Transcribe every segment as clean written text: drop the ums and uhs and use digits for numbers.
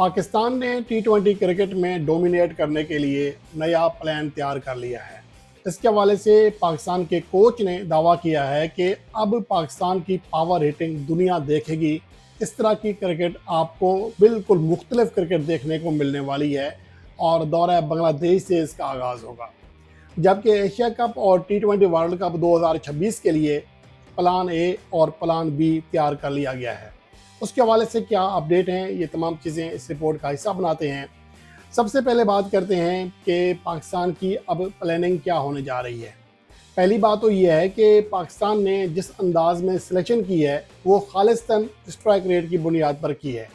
पाकिस्तान ने टी20 क्रिकेट में डोमिनेट करने के लिए नया प्लान तैयार कर लिया है। इसके हवाले से पाकिस्तान के कोच ने दावा किया है कि अब पाकिस्तान की पावर हिटिंग दुनिया देखेगी। इस तरह की क्रिकेट आपको बिल्कुल मुख्तलिफ क्रिकेट देखने को मिलने वाली है और दौरा बांग्लादेश से इसका आगाज़ होगा। जबकि एशिया कप और टी20 वर्ल्ड कप 2026 के लिए प्लान ए और प्लान बी तैयार कर लिया गया है। उसके हवाले से क्या अपडेट हैं, ये तमाम चीज़ें इस रिपोर्ट का हिस्सा बनाते हैं। सबसे पहले बात करते हैं कि पाकिस्तान की अब प्लानिंग क्या होने जा रही है। पहली बात तो ये है कि पाकिस्तान ने जिस अंदाज में सिलेक्शन की है वो खालिस्तान स्ट्राइक रेट की बुनियाद पर की है,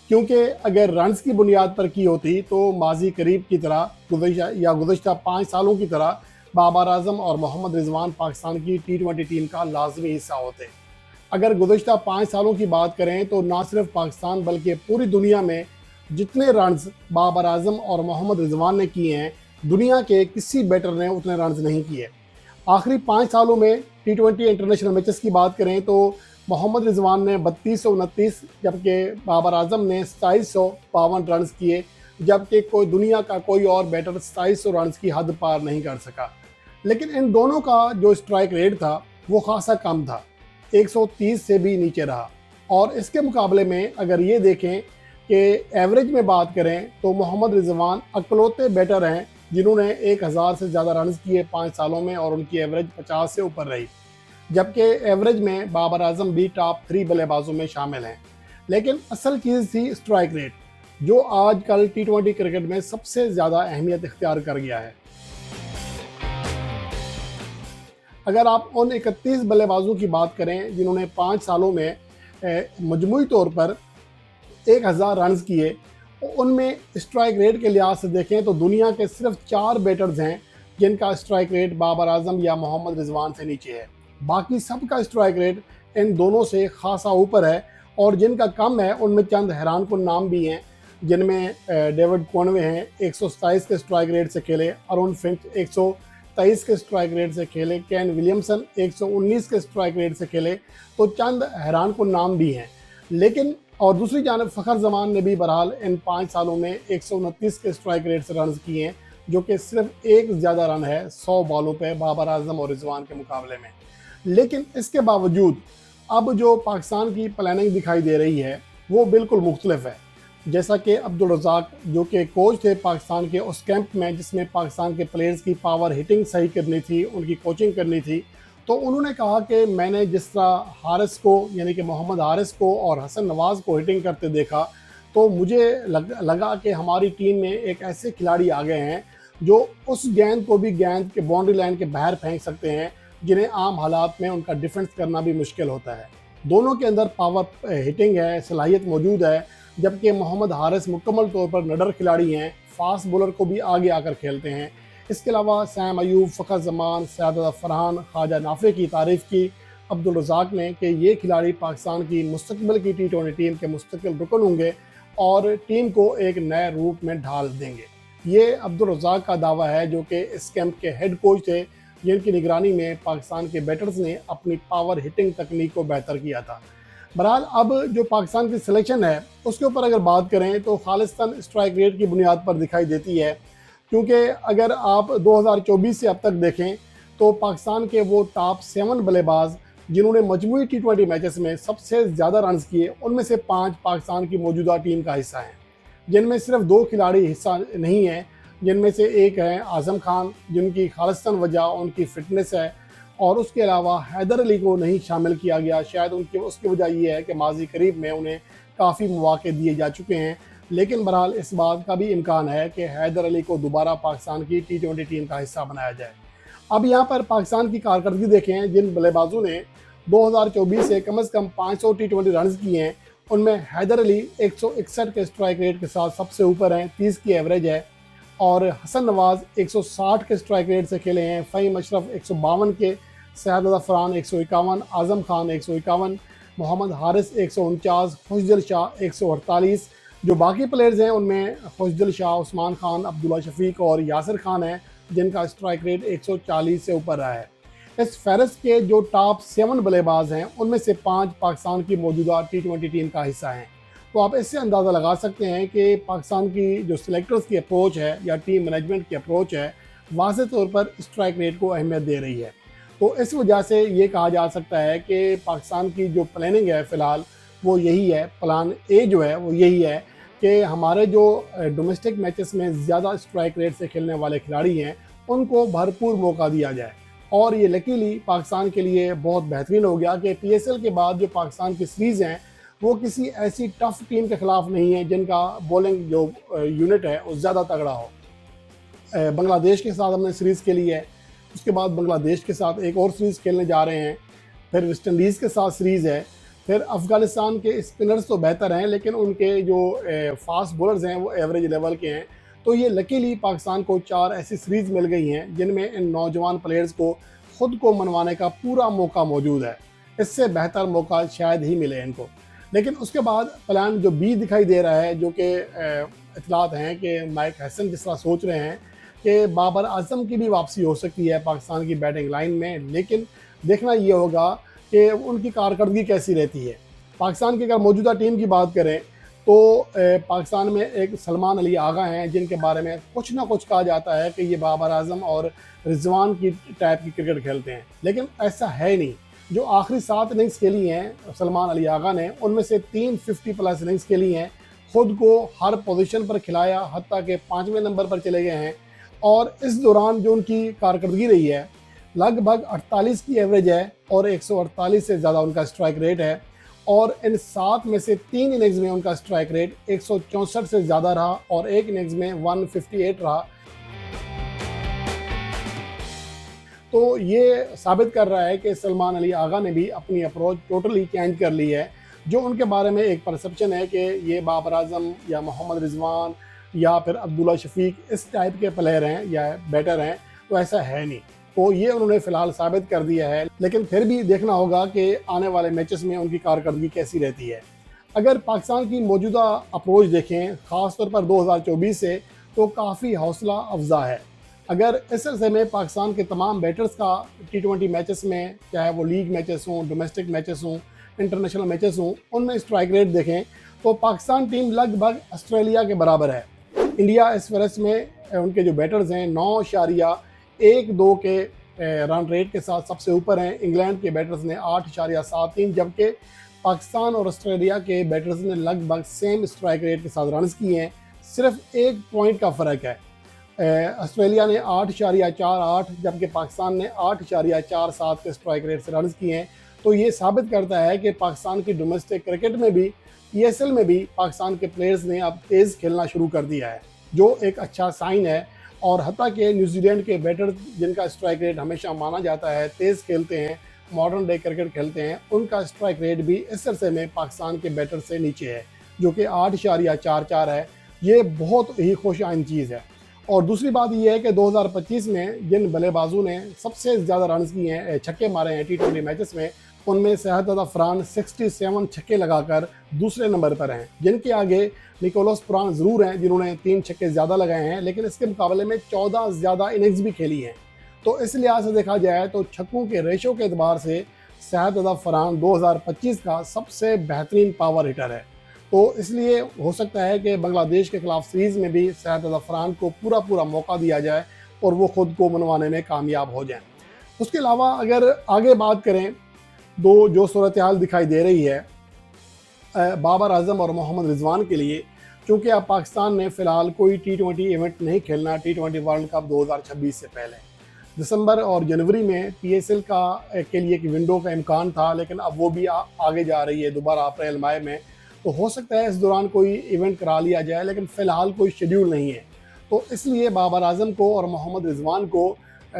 क्योंकि अगर रन्स की बुनियाद पर की होती तो माजी करीब की तरह गुज़श्ता 5 सालों की तरह बाबर आजम और मोहम्मद रिजवान पाकिस्तान की टी20 टीम का लाजमी हिस्सा होते। अगर गुज़श्ता 5 सालों की बात करें तो ना सिर्फ पाकिस्तान बल्कि पूरी दुनिया में जितने रन्स बाबर आजम और मोहम्मद रिजवान ने किए हैं, दुनिया के किसी बैटर ने उतने रन्स नहीं किए। आखिरी 5 सालों में टी20 इंटरनेशनल मैचेस की बात करें तो मोहम्मद रिजवान ने 3229 जबकि बाबर आजम ने 2752 रन्स किए, जबकि दुनिया का कोई और बैटर 2700 रन्स की हद पार नहीं कर सका। लेकिन इन दोनों का जो स्ट्राइक रेट था वो खासा कम था, 130 से भी नीचे रहा। और इसके मुकाबले में अगर ये देखें कि एवरेज में बात करें तो मोहम्मद रिजवान अकलौते बैटर हैं जिन्होंने 1000 से ज़्यादा रन्स किए 5 सालों में और उनकी एवरेज 50 से ऊपर रही। जबकि एवरेज में बाबर आजम भी टॉप 3 बल्लेबाजों में शामिल हैं। लेकिन असल चीज़ थी स्ट्राइक रेट, जो आजकल टी20 क्रिकेट में सबसे ज़्यादा अहमियत इख्तियार कर गया है। अगर आप उन 31 बल्लेबाजों की बात करें जिन्होंने 5 सालों में मजमूई तौर पर 1000 रन्स किए, उनमें स्ट्राइक रेट के लिहाज से देखें तो दुनिया के सिर्फ 4 बैटर्स हैं जिनका स्ट्राइक रेट बाबर आजम या मोहम्मद रिजवान से नीचे है। बाकी सबका स्ट्राइक रेट इन दोनों से खासा ऊपर है और जिनका कम है उनमें चंद हैरान कुन नाम भी हैं, जिनमें डेविड कॉनवे हैं 127 के स्ट्राइक रेट से खेले, अरुण फिंच 123 के स्ट्राइक रेट से खेले, केन विलियमसन 119 के स्ट्राइक रेट से खेले। तो चंद हैरान कुन नाम भी हैं। लेकिन और दूसरी जानब फ़खर जमान ने भी बहरहाल इन 5 सालों में 129 के स्ट्राइक रेट से रन किए हैं, जो कि सिर्फ एक ज़्यादा रन है 100 बॉलों पे बाबर आजम और रिजवान के मुकाबले में। लेकिन इसके बावजूद अब जो पाकिस्तान की प्लानिंग दिखाई दे रही है वो बिल्कुल मुख्तलिफ है। जैसा कि अब्दुल रज़ाक जो कि कोच थे पाकिस्तान के उस कैंप में जिसमें पाकिस्तान के प्लेयर्स की पावर हिटिंग सही करनी थी, उनकी कोचिंग करनी थी, तो उन्होंने कहा कि मैंने जिस तरह हारिस को यानी कि मोहम्मद हारिस को और हसन नवाज़ को हिटिंग करते देखा तो मुझे लगा कि हमारी टीम में एक ऐसे खिलाड़ी आ गए हैं जो उस गेंद को भी गेंद के बाउंड्री लाइन के बाहर फेंक सकते हैं, जिन्हें आम हालात में उनका डिफेंस करना भी मुश्किल होता है। दोनों के अंदर पावर हिटिंग है, सलाहियत मौजूद है। जबकि मोहम्मद हारिस मुकम्मल तौर पर निडर खिलाड़ी हैं, फास्ट बॉलर को भी आगे आकर खेलते हैं। इसके अलावा सैम अयूब, फ़खर जमान, सैयद फरहान, ख्वाजा नाफे की तारीफ़ की अब्दुल रज़ाक ने कि ये खिलाड़ी पाकिस्तान की मुस्तकबिल की टी20 टीम के मुस्तकिल रुकन होंगे और टीम को एक नए रूप में ढाल देंगे। ये अब्दुल रज़ाक का दावा है जो कि इस कैंप के हेड कोच थे, जिनकी निगरानी में पाकिस्तान के बैटर्स ने अपनी पावर हिटिंग तकनीक को बेहतर किया था। बहरहाल अब जो पाकिस्तान की सिलेक्शन है उसके ऊपर अगर बात करें तो खालिस्तान स्ट्राइक रेट की बुनियाद पर दिखाई देती है, क्योंकि अगर आप 2024 से अब तक देखें तो पाकिस्तान के वो टॉप 7 बल्लेबाज जिन्होंने मजमूई टी20 मैचेस में सबसे ज़्यादा रन्स किए, उनमें से 5 पाकिस्तान की मौजूदा टीम का हिस्सा हैं, जिनमें सिर्फ 2 खिलाड़ी हिस्सा नहीं हैं, जिनमें से एक है आज़म खान जिनकी खालिस्तान वजह उनकी फ़िटनेस है, और उसके अलावा हैदर अली को नहीं शामिल किया गया। शायद उसकी वजह ये है कि माजी करीब में उन्हें काफ़ी मौके दिए जा चुके हैं। लेकिन बहरहाल इस बात का भी इम्कान है कि हैदर अली को दोबारा पाकिस्तान की टी20 टीम का हिस्सा बनाया जाए। अब यहाँ पर पाकिस्तान की कारकर्दगी देखें, जिन बल्लेबाजों ने 2024 से कम 500 टी20 रन किए हैं, उनमें हैदर अली 161 के स्ट्राइक रेट के साथ सबसे ऊपर हैं, 30 की एवरेज है, और हसन नवाज़ 160 के स्ट्राइक रेट से खेले हैं, फ़हीम अशरफ 152 के, सैयद फरहान 151, आज़म खान 151, मोहम्मद हारिस 149, खुशदिल शाह 148। जो बाकी प्लेयर्स हैं उनमें खुशदिल शाह, उस्मान खान, अब्दुल्ला शफीक और यासिर खान हैं, जिनका स्ट्राइक रेट 140 से ऊपर रहा है। इस फहरिस्त के जो टॉप 7 बल्लेबाज हैं उनमें से 5 पाकिस्तान की मौजूदा टी20 टीम का हिस्सा हैं। तो आप इससे अंदाज़ा लगा सकते हैं कि पाकिस्तान की जो सिलेक्टर्स की अप्रोच है या टीम मैनेजमेंट की अप्रोच है, वाज़ेह तौर पर स्ट्राइक रेट को अहमियत दे रही है। तो इस वजह से ये कहा जा सकता है कि पाकिस्तान की जो प्लानिंग है फ़िलहाल वो यही है, प्लान ए जो है वो यही है कि हमारे जो डोमेस्टिक मैचेस में ज़्यादा स्ट्राइक रेट से खेलने वाले खिलाड़ी हैं, उनको भरपूर मौका दिया जाए। और ये लकीली पाकिस्तान के लिए बहुत बेहतरीन हो गया कि पीएसएल के बाद जो पाकिस्तान की सीरीज़ हैं, वो किसी ऐसी टफ़ टीम के ख़िलाफ़ नहीं है जिनका बॉलिंग जो यूनिट है वो ज़्यादा तगड़ा हो। बांग्लादेश के साथ हमने सीरीज़ खेली है, उसके बाद बांग्लादेश के साथ एक और सीरीज़ खेलने जा रहे हैं, फिर वेस्ट इंडीज़ के साथ सीरीज़ है, फिर अफ़गानिस्तान के स्पिनर्स तो बेहतर हैं लेकिन उनके जो फास्ट बॉलर्स हैं वो एवरेज लेवल के हैं। तो ये लकीली पाकिस्तान को 4 ऐसी सीरीज़ मिल गई हैं जिनमें इन नौजवान प्लेयर्स को ख़ुद को मनवाने का पूरा मौका मौजूद है। इससे बेहतर मौका शायद ही मिले इनको। लेकिन उसके बाद प्लान जो बी दिखाई दे रहा है, जो कि इत्तलात हैं कि माइक हैसन जिस तरह सोच रहे हैं कि बाबर आजम की भी वापसी हो सकती है पाकिस्तान की बैटिंग लाइन में, लेकिन देखना ये होगा कि उनकी कारकर्दगी कैसी रहती है। पाकिस्तान की अगर मौजूदा टीम की बात करें तो पाकिस्तान में एक सलमान अली आगा हैं जिनके बारे में कुछ ना कुछ कहा जाता है कि ये बाबर आजम और रिजवान की टाइप की क्रिकेट खेलते हैं, लेकिन ऐसा है नहीं। जो आखिरी 7 इनिंग्स खेली हैं सलमान अली आगा ने, उनमें से 3 50+ इनिंग्स खेली हैं, खुद को हर पोजीशन पर खिलाया, हत्ता के 5वें नंबर पर चले गए हैं। और इस दौरान जो उनकी कारकर्दगी रही है, लगभग 48 की एवरेज है और 148 से ज़्यादा उनका स्ट्राइक रेट है। और इन 7 में से 3 इनिंग्स में उनका स्ट्राइक रेट 164 से ज़्यादा रहा और एक इनिंग्स में 158 रहा। तो ये साबित कर रहा है कि सलमान अली आगा ने भी अपनी अप्रोच टोटली चेंज कर ली है। जो उनके बारे में एक परसेप्शन है कि ये बाबर आजम या मोहम्मद रिजवान या फिर अब्दुल्ला शफीक इस टाइप के प्लेयर हैं या बैटर हैं, तो ऐसा है नहीं। तो ये उन्होंने फ़िलहाल साबित कर दिया है, लेकिन फिर भी देखना होगा कि आने वाले मैचेस में उनकी कारकर्दगी कैसी रहती है। अगर पाकिस्तान की मौजूदा अप्रोच देखें, ख़ास तौर पर 2024 से, तो काफ़ी हौसला अफजा है। अगर इस अरसे में पाकिस्तान के तमाम बैटर्स का T20 मैचेस में, चाहे वो लीग मैचेस हों, डोमेस्टिक मैचेस हों, इंटरनेशनल मैचेस हों, उनमें स्ट्राइक रेट देखें तो पाकिस्तान टीम लगभग ऑस्ट्रेलिया के बराबर है। इंडिया इस वरस में उनके जो बैटर्स हैं 9.12 के रन रेट के साथ सबसे ऊपर हैं। इंग्लैंड के बैटर्स ने 8.73, जबकि पाकिस्तान और ऑस्ट्रेलिया के बैटर्स ने लगभग सेम स्ट्राइक रेट के साथ रन्स किए हैं। सिर्फ 1 पॉइंट का फ़र्क है। ऑस्ट्रेलिया ने 8.48 जबकि पाकिस्तान ने 8.47 के स्ट्राइक रेट से रन्स किए हैं। तो ये साबित करता है कि पाकिस्तान की डोमेस्टिक क्रिकेट में भी, पीएसएल में भी पाकिस्तान के प्लेयर्स ने अब तेज़ खेलना शुरू कर दिया है, जो एक अच्छा साइन है। और हत्ता कि न्यूजीलैंड के बैटर जिनका स्ट्राइक रेट हमेशा माना जाता है तेज़ खेलते हैं, मॉडर्न डे क्रिकेट खेलते हैं, उनका स्ट्राइक रेट भी इस अरसे में पाकिस्तान के बैटर से नीचे है, जो कि 8.44 है। ये बहुत ही खुश आइन चीज़ है। और दूसरी बात यह है कि 2025 में जिन बल्लेबाजों ने सबसे ज़्यादा रन किए हैं, छक्के मारे हैं T20 मैचेस में, उनमें शहजाद अफरान 67 छक्के लगाकर दूसरे नंबर पर हैं, जिनके आगे निकोलस पुरान ज़रूर हैं जिन्होंने 3 छक्के ज़्यादा लगाए हैं, लेकिन इसके मुकाबले में 14 ज़्यादा इनिंग्स भी खेली हैं। तो इस लिहाज से देखा जाए तो छक्कों के रेशो के एतबार से शहजाद अफरान 2025 का सबसे बेहतरीन पावर हिटर है। तो इसलिए हो सकता है कि बांग्लादेश के खिलाफ सीरीज़ में भी शहजाद अफरान को पूरा मौका दिया जाए और वो ख़ुद को मनवाने में कामयाब हो जाएं। उसके अलावा अगर आगे बात करें, जो सूरत हाल दिखाई दे रही है बाबर आजम और मोहम्मद रिजवान के लिए, क्योंकि अब पाकिस्तान ने फ़िलहाल कोई T20 इवेंट नहीं खेलना T20 वर्ल्ड कप 2026 से पहले। दिसंबर और जनवरी में PSL के लिए एक विंडो का इम्कान था, लेकिन अब वो भी आगे जा रही है दोबारा अप्रैल मई में। तो हो सकता है इस दौरान कोई इवेंट करा लिया जाए, लेकिन फ़िलहाल कोई शेड्यूल नहीं है। तो इसलिए बाबर आजम को और मोहम्मद रिजवान को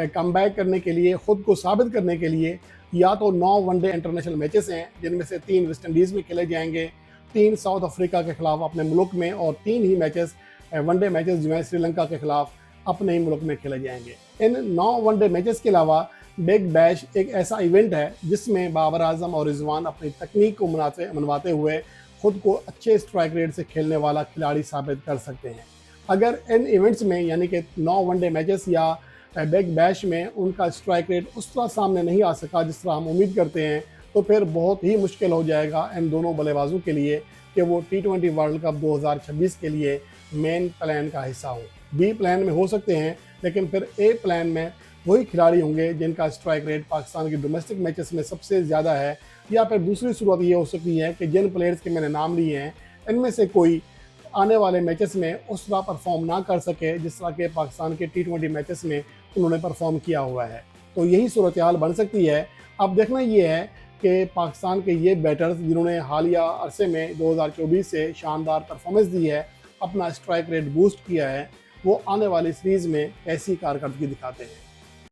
कम बैक करने के लिए, ख़ुद को साबित करने के लिए, या तो 9 वनडे इंटरनेशनल मैचेस हैं जिनमें से 3 वेस्ट इंडीज़ में खेले जाएंगे, 3 साउथ अफ्रीका के ख़िलाफ़ अपने मुल्क में, और 3 ही मैचेस वनडे मैचेस जो हैं श्रीलंका के ख़िलाफ़ अपने ही मुल्क में खेले जाएंगे। इन 9 वनडे मैचेस के अलावा बिग बैश एक ऐसा इवेंट है जिसमें बाबर आजम और रिजवान अपनी तकनीक को मनवाते हुए खुद को अच्छे स्ट्राइक रेट से खेलने वाला खिलाड़ी साबित कर सकते हैं। अगर इन इवेंट्स में यानी कि 9 वनडे मैचेस या बिग बैश में उनका स्ट्राइक रेट उस तरह सामने नहीं आ सका जिस तरह हम उम्मीद करते हैं, तो फिर बहुत ही मुश्किल हो जाएगा इन दोनों बल्लेबाजों के लिए कि वो T20 वर्ल्ड कप 2026 के लिए मेन प्लान का हिस्सा हो। बी प्लान में हो सकते हैं, लेकिन फिर ए प्लान में वही खिलाड़ी होंगे जिनका स्ट्राइक रेट पाकिस्तान के डोमेस्टिक मैचेस में सबसे ज़्यादा है, या फिर दूसरी सूरत ये हो सकती है कि जिन प्लेयर्स के मैंने नाम लिए हैं इनमें से कोई आने वाले मैचेस में उस तरह परफॉर्म ना कर सके जिस तरह के पाकिस्तान के T20 मैचेस में उन्होंने परफॉर्म किया हुआ है। तो यही सूरत हाल बन सकती है। अब देखना ये है कि पाकिस्तान के ये बैटर्स जिन्होंने हालिया अरसे में 2024 से शानदार परफॉर्मेंस दी है, अपना स्ट्राइक रेट बूस्ट किया है, वो आने वाली सीरीज़ में कैसी कारकर्दगी दिखाते हैं।